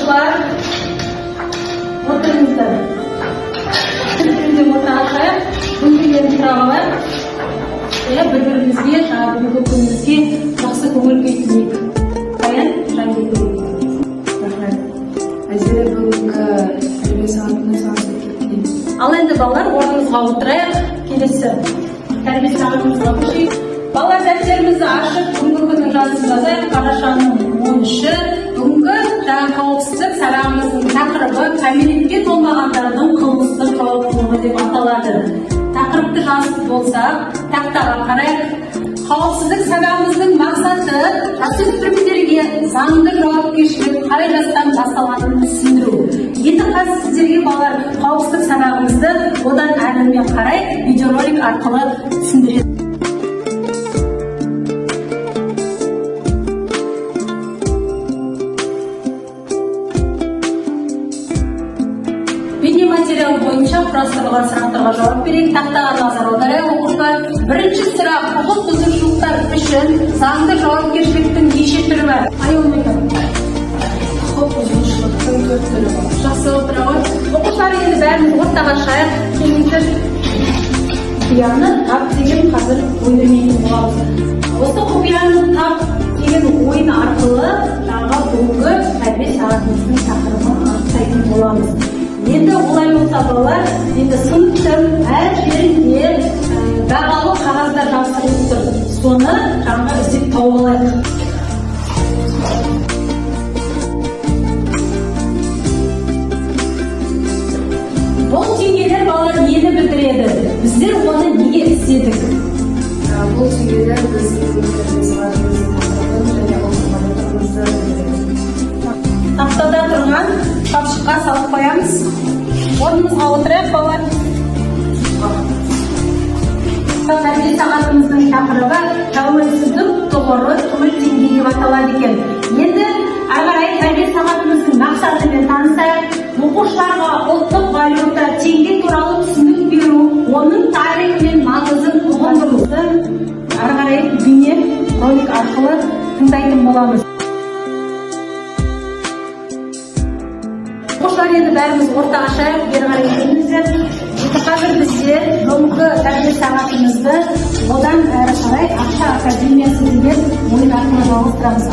Оқушылар, отырыңыздар. Түрінде ортаға бүгінгі сұрағылар бір-бірімізге, бүгінгі күнімізге жақсы көңіл күй тілейік. Баян, Жангелдин. Рахмет. Айзере, бүгінгі тәрбие сағатының сағаты кетті. Ал енді балалар, орнымызға отырайық. Келесі тәрбие сағатымызға көшейік. Балалар, дәптерімізді ашып, бүгінгі күннің жазысын жазайық. Қарашаның 13-і. Бүгінгі жаңа қауіпсіздік сабағымыздың тақырыбы кәмелетке толмағандардың қылмыстық жауаптылығы деп аталады. Тақырыпты жазып болсақ, тақтаға қарайық. Қауіпсіздік сабағымыздың мақсаты жасөспірімдерге заңды жауапкершілік қай жастан басталатынын түсіндіру. Енді қазір сіздерге балалар қауіпсіздік сабағымызды одан әрмен қарай видеоролик арқылы түсіндіреді. Материал бойынша құрастырылған сұрақтарға жауап берейік. Тақтаға назар аударайық оқушылар. Бірінші сұрақ: құқық бұзушылықтар үшін заңды жауапкершіліктің неше түрі бар? Құқық бұзушылықтың 4 түрі бар. Жақсы отыра. Оқушылар, енді бәріміз ортаға шайық. Келіңіздер. Құпияны тап деген қазір ойнамайтын боламыз. Осы құпияны тап деген ойын арқылы жаңа бүгінгі тәрбие сағатымыздың тақырыбын анықтайтын боламыз. Енді олай болса балалар, енді сыныптың әр жерінде бағалы қағаздар жабыстырылып тұр. Соны жаңа іздеп тауып алайық. Бұл теңгелер балалар нені білдіреді? Біздер оны неге істедік? Бұл теңгелер біздің тәрбие сағатымыздың тақырыбын және оқырмандарымызды білдіреді. Тақтада тұрған тапшыққа салып қоямыз. Орнымызға отырайық балалар. Тәрбие сағатымыздың тақырыбы тәуелсіздік тұғыры теңге деп аталады екен. Енді ары қарай тәрбие сағатымыздың мақсатымен танысайық. Оқушыларға ұлттық валюта теңге туралы түсінік беру, оның тарихы мен маңызын ұғындыруды ары қарай бейне ролик арқылы тыңдайтын боламыз. Оқушылар, енді бәріміз ортаға шайық, бері қарай келіңіздер. Қазір бізде бүгінгі тәрбие сағатымызды одан әрі қарай ақша академиясы деген ойын арқылы жалғастырамыз.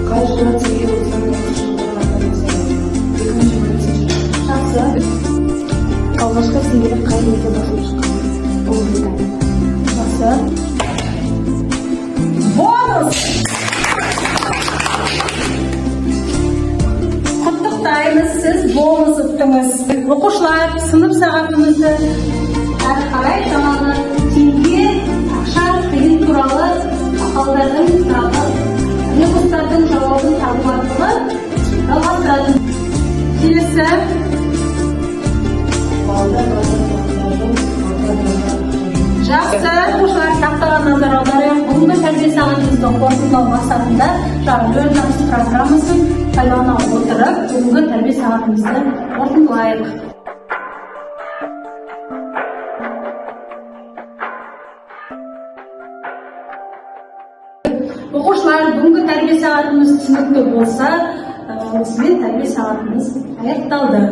Қай жылы теңге өзінің оқушылығына Жақсы. алғашқы теңгелер қай елде басылып шыққан? Ұлыбритания. Жақсы. Бонус! Құттықтаймыз, сіз бонус ұттыңыз. Оқушылар, сынып сағатымызды әрі қарай жаңағы теңге, ақша, тиын туралы мақалдардың сұрағы, ребустардың жауабын табу арқылы жалғастыратын. Келесі. Жақсы, оқушылар, тақтаға назар аударайық. Бүгінгі тәрбие сағатымызды қорытындылау мақсатында рөл табыс программасын пайдалана отырып, бүгінгі тәрбие сағатымызды қорытындылайық. Оқушылар, бүгінгі тәрбие сағатымыз түсінікті болса, осымен тәрбие сағатымыз аяқталды.